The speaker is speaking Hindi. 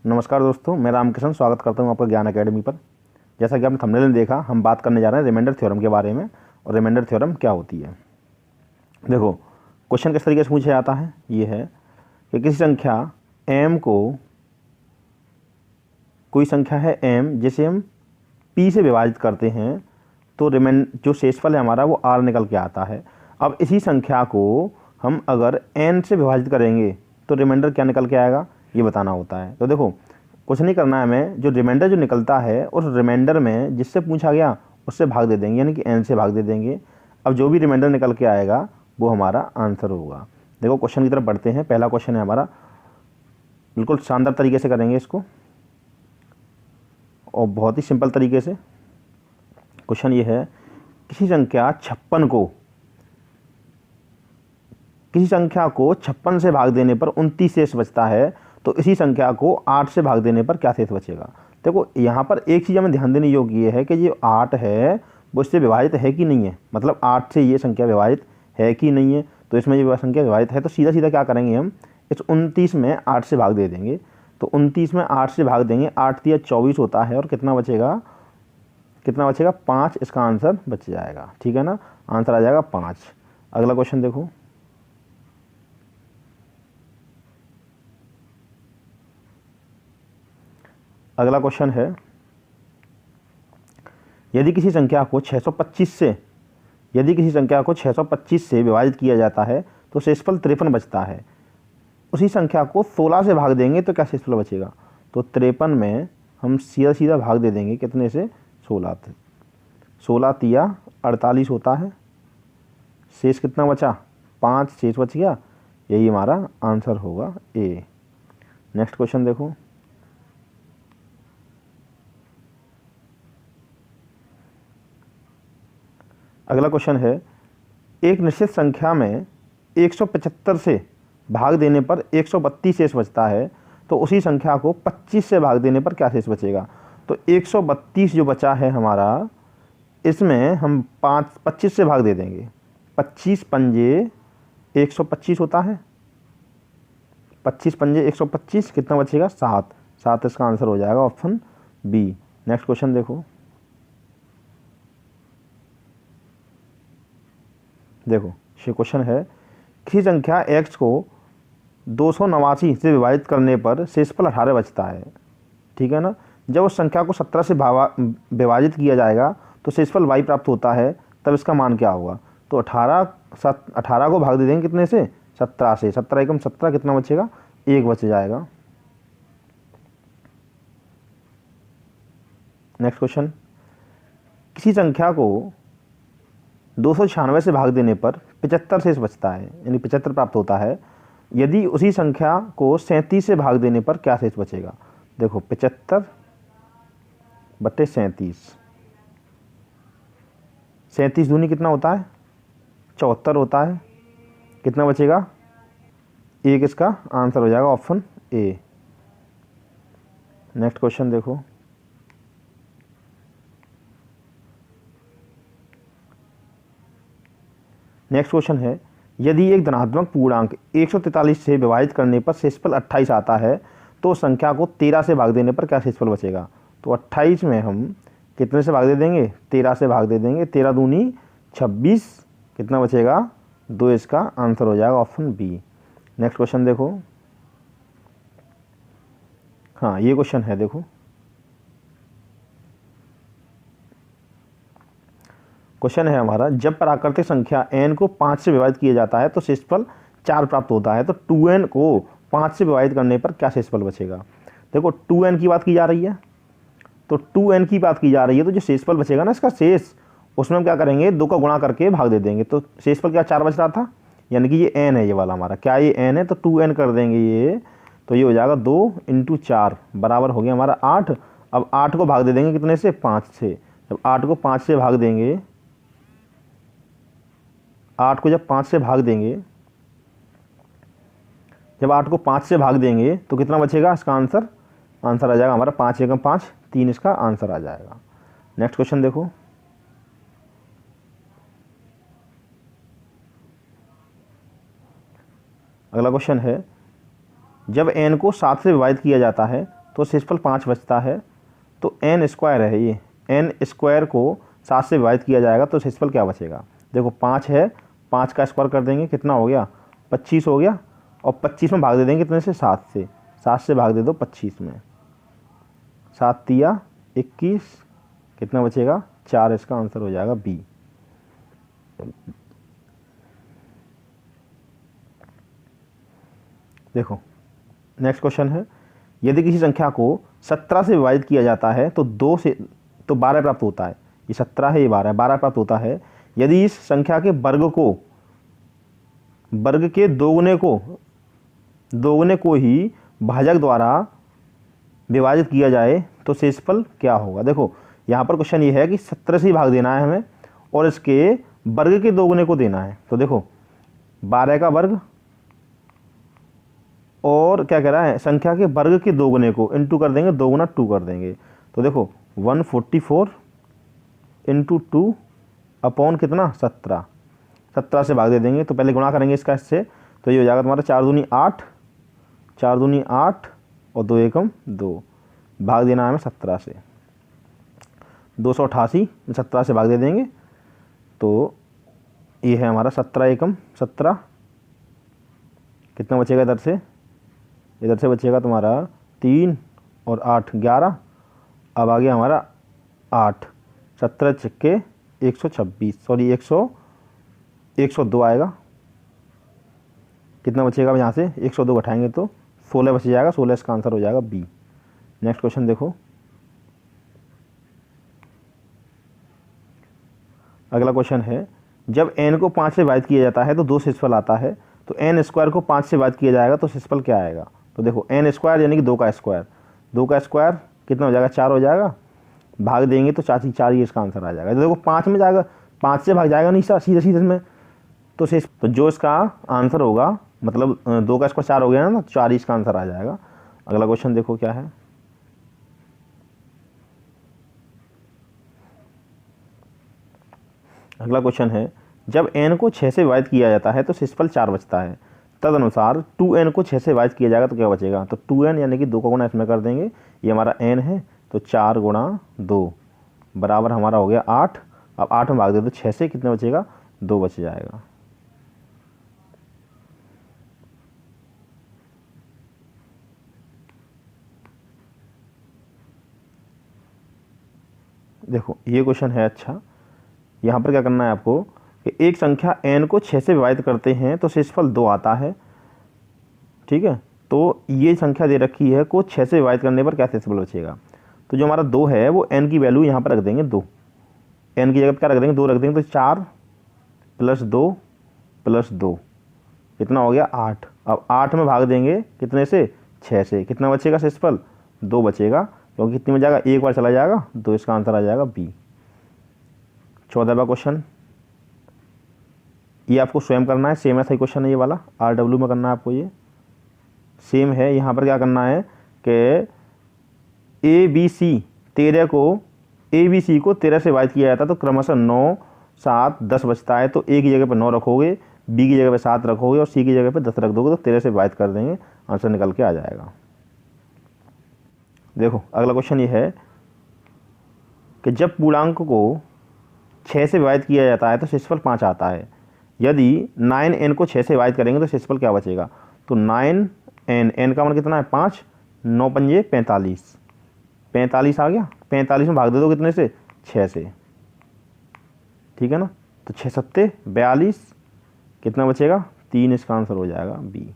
नमस्कार दोस्तों, मैं रामकिशन स्वागत करता हूं आपका ज्ञान एकेडमी पर। जैसा कि आपने थंबनेल में देखा, हम बात करने जा रहे हैं रिमाइंडर थ्योरम के बारे में। और रिमाइंडर थ्योरम क्या होती है? देखो, क्वेश्चन किस तरीके से पूछा जाता है। ये है कि किसी संख्या m को, कोई संख्या है m जिसे हम p से विभाजित करते हैं तो जो शेषफल है हमारा वो r निकल के आता है। अब इसी संख्या को हम अगर n से विभाजित करेंगे तो रिमाइंडर क्या निकल के आएगा, ये बताना होता है। तो देखो, कुछ नहीं करना है हमें, जो रिमाइंडर जो निकलता है उस रिमाइंडर में जिससे पूछा गया उससे भाग दे देंगे, यानी कि n से भाग दे देंगे। अब जो भी रिमाइंडर निकल के आएगा वो हमारा आंसर होगा। देखो, क्वेश्चन की तरफ बढ़ते हैं। पहला क्वेश्चन है हमारा, बिल्कुल शानदार तरीके से करेंगे इसको और बहुत ही सिंपल तरीके से। क्वेश्चन ये है, किसी संख्या 56 को, किसी संख्या को 56 से भाग देने पर 29 शेष बचता है, तो इसी संख्या को 8 से भाग देने पर क्या शेष बचेगा। देखो, यहाँ पर एक चीज़ हमें ध्यान देने योग्य ये है कि ये 8 है वो इससे विभाजित है कि नहीं है, मतलब 8 से ये संख्या विभाजित है कि नहीं है। तो इसमें ये संख्या विभाजित है तो सीधा सीधा क्या करेंगे, हम इस 29 में 8 से भाग दे देंगे। तो 29 में 8 से भाग देंगे, 8 तिया 24 होता है और कितना बचेगा, 5। इसका आंसर बच जाएगा, ठीक है ना। आंसर आ जाएगा 5। अगला क्वेश्चन देखो, अगला क्वेश्चन है, यदि किसी संख्या को 625 से, यदि किसी संख्या को 625 से विभाजित किया जाता है तो शेषफल 53 बचता है। उसी संख्या को 16 से भाग देंगे तो क्या शेषफल बचेगा। तो 53 में हम सीधा सीधा भाग दे देंगे, कितने से, 16 से। 16 तिया 48 होता है, शेष कितना बचा, 5 शेष बच गया। यही हमारा आंसर होगा ए। नेक्स्ट क्वेश्चन देखो, अगला क्वेश्चन है, एक निश्चित संख्या में 175 से भाग देने पर 132 शेष बचता है, तो उसी संख्या को 25 से भाग देने पर क्या शेष बचेगा। तो 132 जो बचा है हमारा, इसमें हम 25 से भाग दे देंगे। 25 पंजे 125 होता है, 25 पंजे 125, कितना बचेगा, 7। इसका आंसर हो जाएगा ऑप्शन बी। नेक्स्ट क्वेश्चन देखो, ये क्वेश्चन है, किसी संख्या x को 289 से विभाजित करने पर शेषफल 18 बचता है, ठीक है ना। जब उस संख्या को 17 से विभाजित किया जाएगा तो शेषफल y प्राप्त होता है, तब इसका मान क्या होगा। तो 18 को भाग दे देंगे कितने से, 17 से। 17 एकम 17, कितना बचेगा, 1 बच जाएगा। नेक्स्ट क्वेश्चन, किसी संख्या को 296 से भाग देने पर 75 शेष बचता है, यानी 75 प्राप्त होता है। यदि उसी संख्या को 37 से भाग देने पर क्या शेष बचेगा। देखो, 75 बटे 37, 37 दूनी कितना होता है, 74 होता है। कितना बचेगा, 1। इसका आंसर हो जाएगा ऑप्शन ए। नेक्स्ट क्वेश्चन देखो, नेक्स्ट क्वेश्चन है, यदि एक धनात्मक पूर्णांक 143 से विभाजित करने पर शेषफल 28 आता है, तो संख्या को 13 से भाग देने पर क्या शेषफल बचेगा। तो 28 में हम कितने से भाग दे देंगे, 13 से भाग दे देंगे। 13 दूनी 26, कितना बचेगा, 2। इसका आंसर हो जाएगा ऑप्शन बी। नेक्स्ट क्वेश्चन देखो, हाँ ये क्वेश्चन है, देखो क्वेश्चन है हमारा, जब प्राकृतिक संख्या n को 5 से विभाजित किया जाता है तो शेषफल 4 प्राप्त होता है, तो 2n को 5 से विभाजित करने पर क्या शेषफल बचेगा। देखो, 2n की बात की जा रही है, तो 2n की बात की जा रही है, तो जो शेषफल बचेगा ना इसका शेष, उसमें हम क्या करेंगे, 2 का गुणा करके भाग दे देंगे। तो शेषफल क्या 4 बच रहा था, यानी कि ये n है, ये वाला हमारा क्या, ये n है, तो 2n कर देंगे ये, तो ये हो जाएगा 2 × 4 बराबर हो गया हमारा 8। अब 8 को भाग दे देंगे कितने से, 5 से। जब 8 को 5 से भाग देंगे, 8 को जब 5 से भाग देंगे, जब 8 को 5 से भाग देंगे तो कितना बचेगा, इसका आंसर आ जाएगा हमारा 5 एकम 5, 3। इसका आंसर आ जाएगा। नेक्स्ट क्वेश्चन देखो, अगला क्वेश्चन है, जब n को 7 से विभाजित किया जाता है तो शेषफल 5 बचता है। तो एन स्क्वायर है ये, एन स्क्वायर को 7 से विभाजित किया जाएगा तो शेषफल क्या बचेगा। देखो 5 है, 5 का स्क्वायर कर देंगे कितना हो गया 25 हो गया, और 25 में भाग दे देंगे कितने से 7 से, 7 से भाग दे दो 25 में, 7 तिया 21, कितना बचेगा 4। इसका आंसर हो जाएगा बी। देखो नेक्स्ट क्वेश्चन है, यदि किसी संख्या को 17 से विभाजित किया जाता है तो 2 से तो 12 प्राप्त होता है। ये 17 है, ये 12 प्राप्त होता है। यदि इस संख्या के वर्ग के दोगुने को ही भाजक द्वारा विभाजित किया जाए तो शेषफल क्या होगा। देखो यहाँ पर क्वेश्चन ये है कि 17 से ही भाग देना है हमें और इसके वर्ग के दोगुने को देना है। तो देखो 12 का वर्ग और क्या कह रहा है संख्या के वर्ग के दोगुने को इंटू कर देंगे, 2 गुना 2 कर देंगे। तो देखो 144 इंटू 2 अपॉन कितना 17, 17 से भाग दे देंगे। तो पहले गुणा करेंगे इसका इससे, तो ये हो जाएगा तुम्हारा 4 दूनी 8, 4 दूनी 8 और 2 एकम 2, भाग देना है हमें 17 से। 288 17 से भाग दे देंगे तो ये है हमारा 17 एकम 17, कितना बचेगा इधर से, इधर से बचेगा तुम्हारा 3 और 8 11, अब आ गया हमारा 8, 17 छक्के 126, सॉरी 102 आएगा। कितना बचेगा यहाँ से 102 घटाएंगे तो 16 बच जाएगा, 16 इसका आंसर हो जाएगा बी। नेक्स्ट क्वेश्चन देखो, अगला क्वेश्चन है, जब n को 5 से विभाजित किया जाता है तो 2 शेषफल आता है। तो n स्क्वायर को 5 से विभाजित किया जाएगा तो शेषफल क्या आएगा। तो देखो n स्क्वायर यानी कि 2 का स्क्वायर, 2 का स्क्वायर कितना हो जाएगा 4 हो जाएगा, भाग देंगे तो 4 4 ही इसका आंसर आ जाएगा। तो देखो 5 में जाएगा, 5 से भाग जाएगा नहीं सीधे सीधे में, तो जो इसका आंसर होगा मतलब 2 का स्क्वायर 4 हो गया ना, 4 ही इसका आंसर आ जाएगा। अगला क्वेश्चन देखो क्या है, अगला क्वेश्चन है, जब n को 6 से विभाजित किया जाता है तो शेषफल 4 बचता है। तदनुसार 2n को 6 से विभाजित किया जाएगा तो क्या बचेगा। तो 2n यानी कि 2 का गुणा इसमें कर देंगे, ये हमारा n है, तो 4 गुणा 2 बराबर हमारा हो गया 8। अब 8 में भाग दे तो 6 से कितना बचेगा 2 बच जाएगा। देखो ये क्वेश्चन है अच्छा, यहाँ पर क्या करना है आपको कि एक संख्या n को 6 से विभाजित करते हैं तो शेषफल 2 आता है। ठीक है, तो ये संख्या दे रखी है को 6 से विभाजित करने पर क्या शेषफल बचेगा। तो जो हमारा 2 है वो n की वैल्यू यहाँ पर रख देंगे 2, n की जगह पर क्या रख देंगे 2 रख देंगे, तो 4 + 2 + 2 कितना हो गया 8। अब 8 में भाग देंगे कितने से 6 से, कितना बचेगा शेषफल 2 बचेगा, क्योंकि कितने में जाएगा एक बार चला जाएगा, 2 इसका आंसर आ जाएगा बी। 14वां क्वेश्चन, ये आपको स्वयं करना है, सेम ऐसा ही क्वेश्चन है ये वाला, RW में करना है आपको, ये सेम है। यहाँ पर क्या करना है कि ABC 13 को 13 से विभाजित किया जाता है तो क्रमशः 9 7 10 बचता है। तो A की जगह पर 9 रखोगे, B की जगह पर 7 रखोगे और C की जगह पर 10 रख दोगे तो 13 से विभाजित कर देंगे, आंसर निकल के आ जाएगा। देखो अगला क्वेश्चन ये है कि जब पूर्णांक को 6 से विभाजित किया जाता है तो शेषफल 5 आता है। यदि 9n को 6 से विभाजित करेंगे तो शेषफल क्या बचेगा। तो 9n, n का मान कितना है 5, 9 पंजे 45, 45 आ गया, 45 में भाग दे दो कितने से 6 से, ठीक है ना। तो 6 सत्ते 42, कितना बचेगा 3, इसका आंसर हो जाएगा बी।